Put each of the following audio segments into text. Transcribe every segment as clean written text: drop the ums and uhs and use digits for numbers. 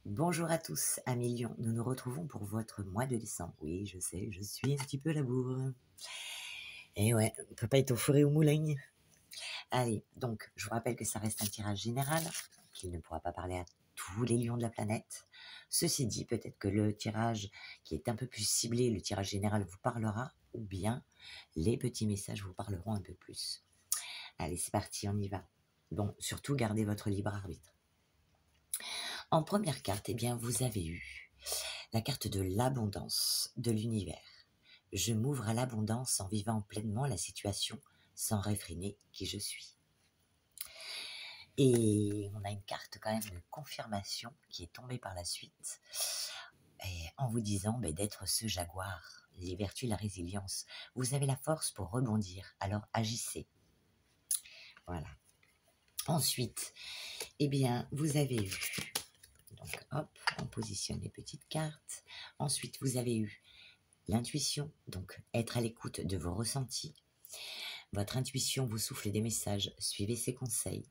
Bonjour à tous, amis Lions, nous nous retrouvons pour votre mois de décembre. Oui, je sais, je suis un petit peu à la bourre. Et ouais, on ne peut pas être au four et au moulin. Allez, donc, je vous rappelle que ça reste un tirage général, qu'il ne pourra pas parler à tous les lions de la planète. Ceci dit, peut-être que le tirage qui est un peu plus ciblé, le tirage général vous parlera, ou bien les petits messages vous parleront un peu plus. Allez, c'est parti, on y va. Bon, surtout, gardez votre libre arbitre. En première carte, eh bien, vous avez eu la carte de l'abondance de l'univers. Je m'ouvre à l'abondance en vivant pleinement la situation sans réfréner qui je suis. Et on a une carte quand même de confirmation qui est tombée par la suite en vous disant d'être ce jaguar, les vertus, la résilience. Vous avez la force pour rebondir, alors agissez. Voilà. Ensuite, eh bien, vous avez eu, donc hop, on positionne les petites cartes. Ensuite, vous avez eu l'intuition, donc être à l'écoute de vos ressentis. Votre intuition vous souffle des messages, suivez ses conseils.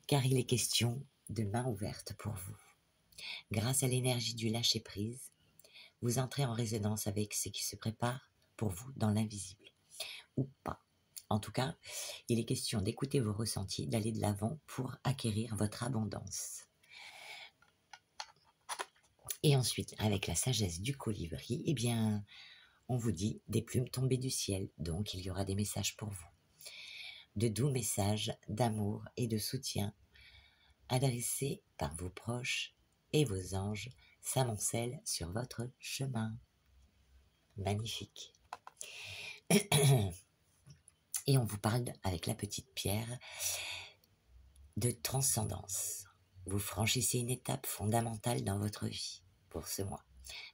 Car il est question de main ouverte pour vous. Grâce à l'énergie du lâcher-prise, vous entrez en résonance avec ce qui se prépare pour vous dans l'invisible. Ou pas. En tout cas, il est question d'écouter vos ressentis, d'aller de l'avant pour acquérir votre abondance. Et ensuite, avec la sagesse du colibri, eh bien, on vous dit des plumes tombées du ciel, donc il y aura des messages pour vous. De doux messages d'amour et de soutien adressés par vos proches et vos anges s'amoncellent sur votre chemin. Magnifique. Et on vous parle avec la petite pierre de transcendance. Vous franchissez une étape fondamentale dans votre vie pour ce mois.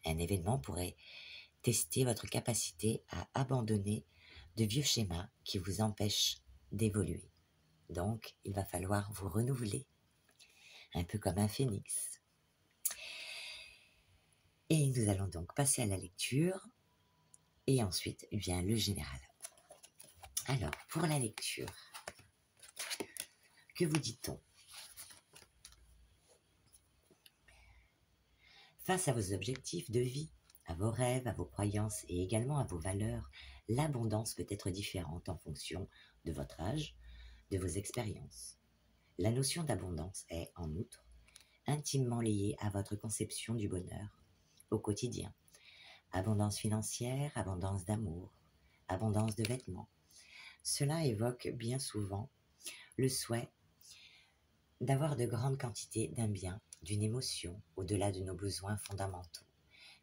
Un événement pourrait tester votre capacité à abandonner de vieux schémas qui vous empêchent d'évoluer. Donc, il va falloir vous renouveler, un peu comme un phénix. Et nous allons donc passer à la lecture, et ensuite vient le général. Alors, pour la lecture, que vous dit-on? Face à vos objectifs de vie, à vos rêves, à vos croyances et également à vos valeurs, l'abondance peut être différente en fonction de votre âge, de vos expériences. La notion d'abondance est, en outre, intimement liée à votre conception du bonheur au quotidien. Abondance financière, abondance d'amour, abondance de vêtements. Cela évoque bien souvent le souhait d'avoir de grandes quantités d'un bien, d'une émotion, au-delà de nos besoins fondamentaux.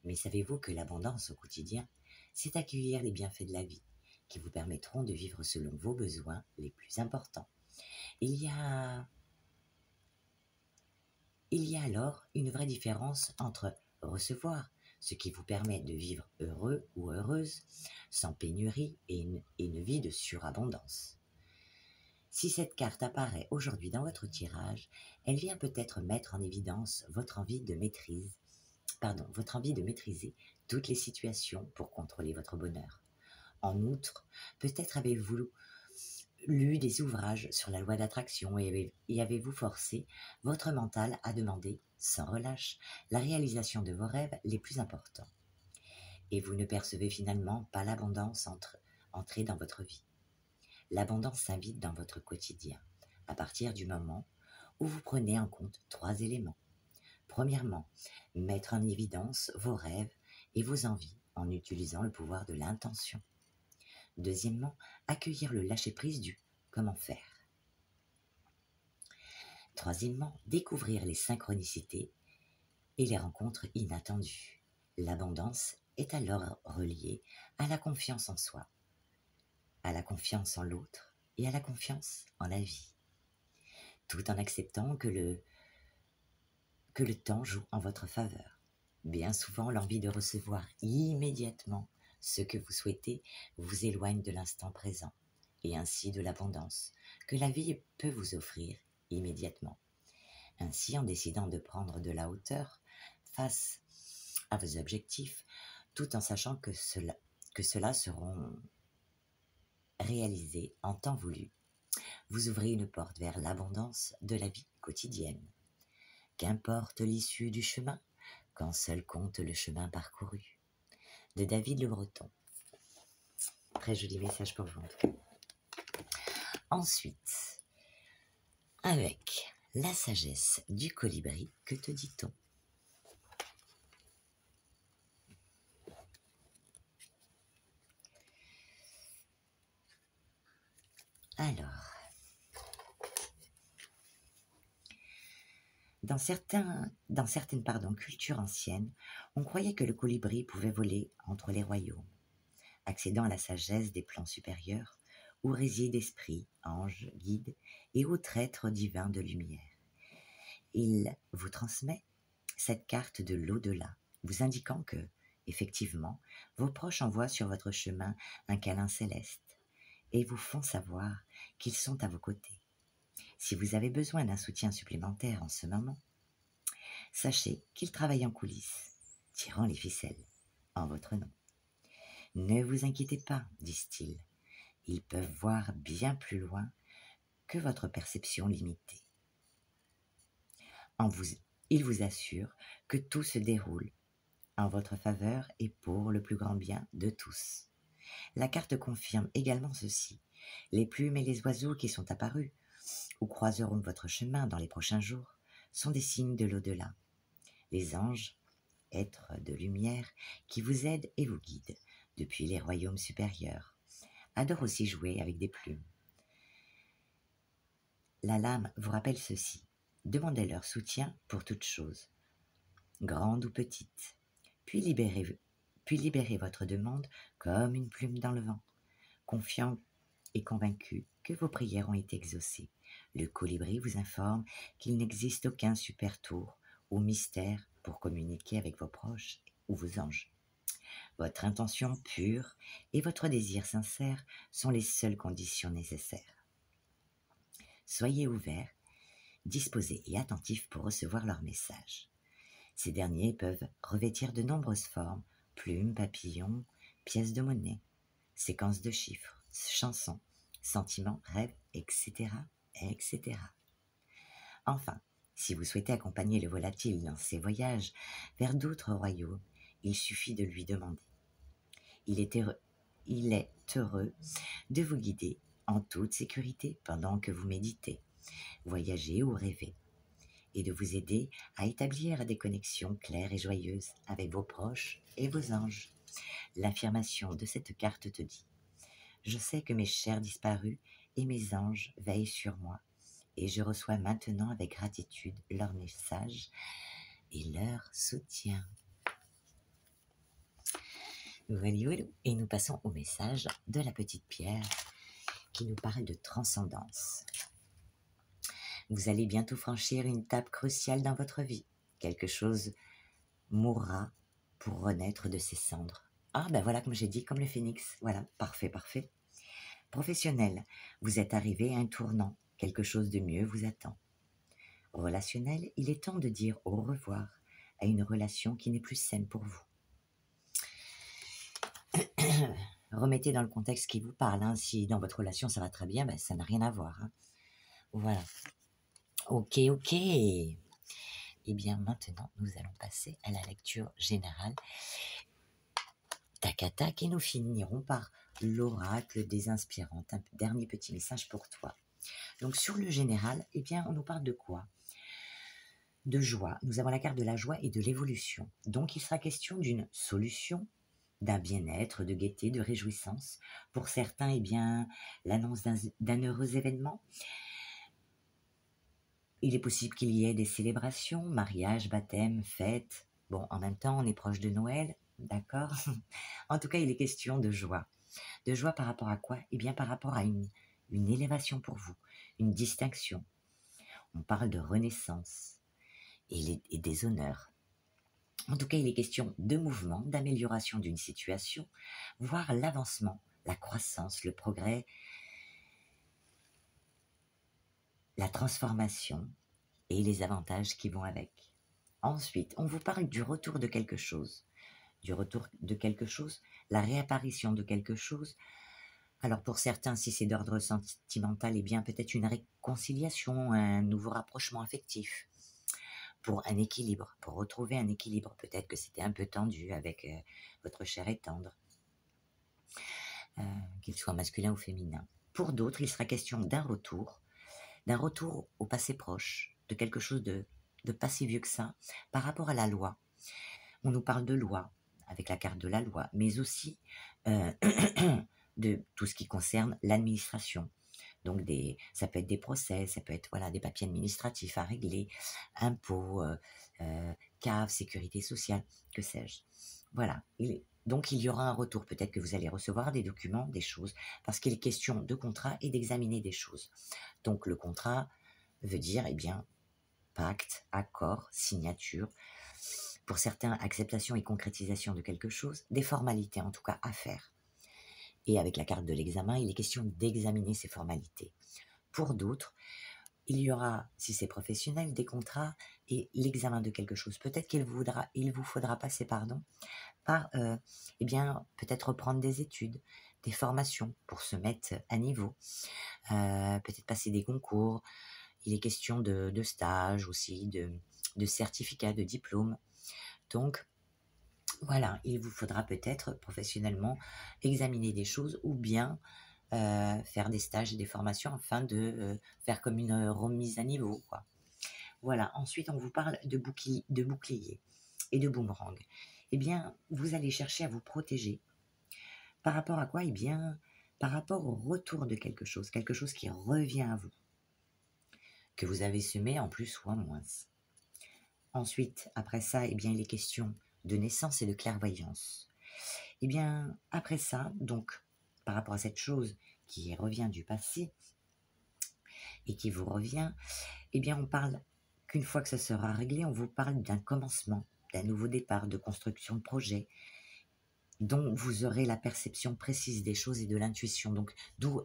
Mais savez-vous que l'abondance au quotidien, c'est accueillir les bienfaits de la vie, qui vous permettront de vivre selon vos besoins les plus importants. Il y a alors une vraie différence entre recevoir, ce qui vous permet de vivre heureux ou heureuse, sans pénurie et une vie de surabondance. Si cette carte apparaît aujourd'hui dans votre tirage, elle vient peut-être mettre en évidence votre envie de maîtriser toutes les situations pour contrôler votre bonheur. En outre, peut-être avez-vous lu des ouvrages sur la loi d'attraction et avez-vous forcé votre mental à demander, sans relâche, la réalisation de vos rêves les plus importants. Et vous ne percevez finalement pas l'abondance entrer dans votre vie. L'abondance s'invite dans votre quotidien, à partir du moment où vous prenez en compte 3 éléments. Premièrement, mettre en évidence vos rêves et vos envies en utilisant le pouvoir de l'intention. Deuxièmement, accueillir le lâcher-prise du comment faire. Troisièmement, découvrir les synchronicités et les rencontres inattendues. L'abondance est alors reliée à la confiance en soi, à la confiance en l'autre et à la confiance en la vie, tout en acceptant que le temps joue en votre faveur. Bien souvent, l'envie de recevoir immédiatement ce que vous souhaitez vous éloigne de l'instant présent et ainsi de l'abondance que la vie peut vous offrir immédiatement. Ainsi, en décidant de prendre de la hauteur face à vos objectifs, tout en sachant que cela seront réalisés en temps voulu, vous ouvrez une porte vers l'abondance de la vie quotidienne. Qu'importe l'issue du chemin, quand seul compte le chemin parcouru. De David Le Breton. Très joli message pour vous en tout cas. Ensuite, avec la sagesse du colibri, que te dit-on? Alors, dans certaines cultures anciennes, on croyait que le colibri pouvait voler entre les royaumes, accédant à la sagesse des plans supérieurs, où résident esprits, anges, guides et autres êtres divins de lumière. Il vous transmet cette carte de l'au-delà, vous indiquant que, effectivement, vos proches envoient sur votre chemin un câlin céleste et vous font savoir qu'ils sont à vos côtés. Si vous avez besoin d'un soutien supplémentaire en ce moment, sachez qu'ils travaillent en coulisses, tirant les ficelles en votre nom. Ne vous inquiétez pas, disent-ils, ils peuvent voir bien plus loin que votre perception limitée. Ils vous assurent que tout se déroule en votre faveur et pour le plus grand bien de tous. La carte confirme également ceci. Les plumes et les oiseaux qui sont apparus ou croiseront votre chemin dans les prochains jours sont des signes de l'au-delà. Les anges, êtres de lumière qui vous aident et vous guident depuis les royaumes supérieurs, adorent aussi jouer avec des plumes. La lame vous rappelle ceci. Demandez leur soutien pour toute chose, grande ou petite, puis libérez votre demande comme une plume dans le vent, confiant et convaincu que vos prières ont été exaucées. Le colibri vous informe qu'il n'existe aucun super tour ou mystère pour communiquer avec vos proches ou vos anges. Votre intention pure et votre désir sincère sont les seules conditions nécessaires. Soyez ouverts, disposés et attentifs pour recevoir leurs messages. Ces derniers peuvent revêtir de nombreuses formes, plumes, papillons, pièces de monnaie, séquences de chiffres, chansons, sentiments, rêves, etc., etc. Enfin, si vous souhaitez accompagner le volatile dans ses voyages vers d'autres royaumes, il suffit de lui demander. Il est heureux de vous guider en toute sécurité pendant que vous méditez, voyagez ou rêvez, et de vous aider à établir des connexions claires et joyeuses avec vos proches et vos anges. L'affirmation de cette carte te dit « Je sais que mes chers disparus et mes anges veillent sur moi, et je reçois maintenant avec gratitude leurs messages et leur soutien. » Voilà, et nous passons au message de la petite pierre qui nous parle de transcendance. Vous allez bientôt franchir une étape cruciale dans votre vie. Quelque chose mourra pour renaître de ses cendres. Ah ben voilà, comme j'ai dit, comme le phénix. Voilà, parfait, parfait. Professionnel, vous êtes arrivé à un tournant. Quelque chose de mieux vous attend. Relationnel, il est temps de dire au revoir à une relation qui n'est plus saine pour vous. Remettez dans le contexte qui vous parle. Hein. Si dans votre relation ça va très bien, ben, ça n'a rien à voir. Hein. Voilà. Ok. Eh bien maintenant, nous allons passer à la lecture générale. Tac à tac, et nous finirons par l'oracle des inspirantes. Un dernier petit message pour toi. Donc sur le général, eh bien on nous parle de quoi? De joie. Nous avons la carte de la joie et de l'évolution. Donc il sera question d'une solution, d'un bien-être, de gaieté, de réjouissance. Pour certains, eh bien, l'annonce d'un heureux événement. Il est possible qu'il y ait des célébrations, mariage, baptême, fête. Bon, en même temps, on est proche de Noël, d'accord? En tout cas, il est question de joie. De joie par rapport à quoi? Eh bien, par rapport à une élévation pour vous, une distinction. On parle de renaissance et des honneurs. En tout cas, il est question de mouvement, d'amélioration d'une situation, voire l'avancement, la croissance, le progrès, la transformation et les avantages qui vont avec. Ensuite, on vous parle du retour de quelque chose. Du retour de quelque chose, la réapparition de quelque chose. Alors pour certains, si c'est d'ordre sentimental, eh bien peut-être une réconciliation, un nouveau rapprochement affectif. pour un équilibre, pour retrouver un équilibre. Peut-être que c'était un peu tendu avec votre cher et tendre, qu'il soit masculin ou féminin. Pour d'autres, il sera question d'un retour au passé proche, de quelque chose de pas si vieux que ça, par rapport à la loi. On nous parle de loi, avec la carte de la loi, mais aussi euh, de tout ce qui concerne l'administration. Donc ça peut être des procès, ça peut être voilà, des papiers administratifs à régler, impôts, CAF, sécurité sociale, que sais-je. Voilà. Donc il y aura un retour. Peut-être que vous allez recevoir des documents, des choses, parce qu'il est question de contrat et d'examiner des choses. Donc le contrat veut dire, eh bien, pacte, accord, signature. Pour certains, acceptation et concrétisation de quelque chose, des formalités en tout cas à faire. Et avec la carte de l'examen, il est question d'examiner ces formalités. Pour d'autres, il y aura, si c'est professionnel, des contrats et l'examen de quelque chose. Peut-être qu'il vous faudra passer par eh bien, peut-être reprendre des études, des formations pour se mettre à niveau, peut-être passer des concours. Il est question de stages aussi, de certificats, de diplômes. Donc, voilà, il vous faudra peut-être professionnellement examiner des choses ou bien faire des stages et des formations afin de faire comme une remise à niveau, quoi. Voilà, ensuite on vous parle de bouclier et de boomerang. Eh bien, vous allez chercher à vous protéger. Par rapport à quoi? Eh bien, par rapport au retour de quelque chose qui revient à vous, que vous avez semé en plus ou en moins. Ensuite, après ça, eh bien, il est question de naissance et de clairvoyance. Eh bien, après ça, donc, par rapport à cette chose qui revient du passé et qui vous revient, eh bien, on parle qu'une fois que ça sera réglé, on vous parle d'un commencement, d'un nouveau départ, de construction de projet, dont vous aurez la perception précise des choses et de l'intuition. Donc, d'où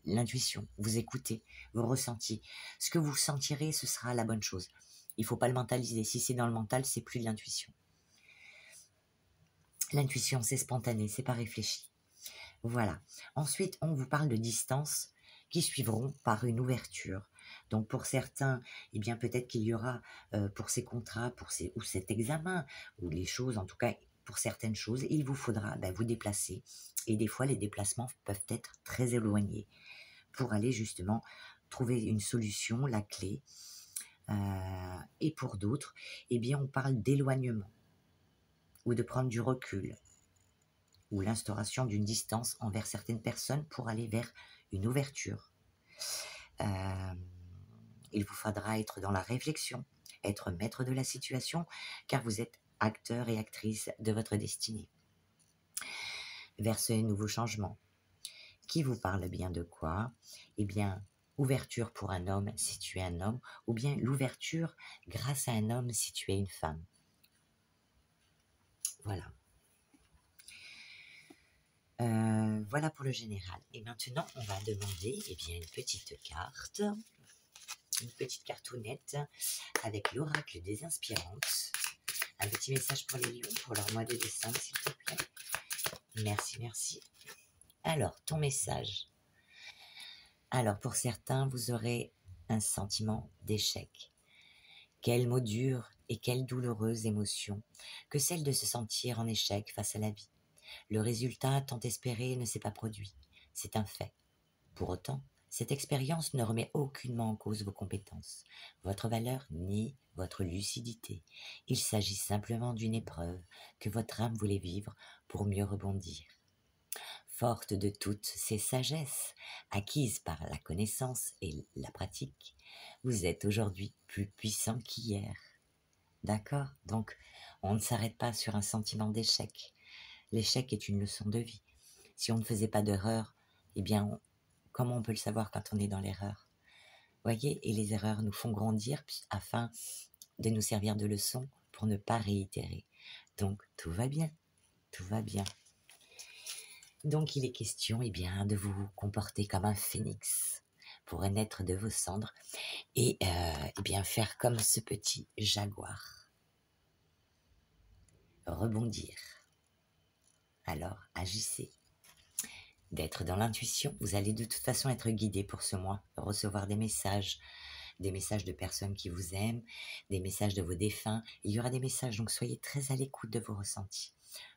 l'intuition. Vous écoutez, vous ressentez. Ce que vous sentirez, ce sera la bonne chose. Il ne faut pas le mentaliser. Si c'est dans le mental, c'est plus de l'intuition. L'intuition, c'est spontané, c'est pas réfléchi. Voilà. Ensuite, on vous parle de distances qui suivront par une ouverture. Donc pour certains, eh bien peut-être qu'il y aura pour ces contrats, ou cet examen, ou les choses, en tout cas pour certaines choses, il vous faudra vous déplacer. Et des fois, les déplacements peuvent être très éloignés pour aller justement trouver une solution, la clé. Et pour d'autres, eh bien on parle d'éloignement ou de prendre du recul ou l'instauration d'une distance envers certaines personnes pour aller vers une ouverture. Il vous faudra être dans la réflexion, être maître de la situation, car vous êtes acteur et actrice de votre destinée. Vers ce nouveau changement, qui vous parle bien de quoi? Eh bien, ouverture pour un homme si tu es un homme, ou bien l'ouverture grâce à un homme si tu es une femme. Voilà. Voilà pour le général. Et maintenant, on va demander une petite carte, une petite cartounette avec l'oracle des inspirantes. Un petit message pour les lions pour leur mois de décembre, s'il te plaît. Merci, merci. Alors, ton message. Alors, pour certains, vous aurez un sentiment d'échec. Quel mot dur et quelle douloureuse émotion que celle de se sentir en échec face à la vie. Le résultat tant espéré ne s'est pas produit. C'est un fait. Pour autant, cette expérience ne remet aucunement en cause vos compétences, votre valeur ni votre lucidité. Il s'agit simplement d'une épreuve que votre âme voulait vivre pour mieux rebondir. Forte de toutes ces sagesses acquises par la connaissance et la pratique, vous êtes aujourd'hui plus puissant qu'hier. D'accord? Donc, on ne s'arrête pas sur un sentiment d'échec. L'échec est une leçon de vie. Si on ne faisait pas d'erreur, eh bien, comment on peut le savoir quand on est dans l'erreur? Voyez, et les erreurs nous font grandir afin de nous servir de leçon pour ne pas réitérer. Donc, tout va bien, tout va bien. Donc, il est question de vous comporter comme un phénix pour naître de vos cendres et faire comme ce petit jaguar. Rebondir. Alors, agissez. D'être dans l'intuition, vous allez de toute façon être guidé pour ce mois, recevoir des messages, des messages de personnes qui vous aiment, des messages de vos défunts. Il y aura des messages, donc soyez très à l'écoute de vos ressentis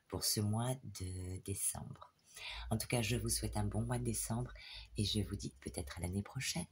pour ce mois de décembre. En tout cas, je vous souhaite un bon mois de décembre et je vous dis peut-être à l'année prochaine.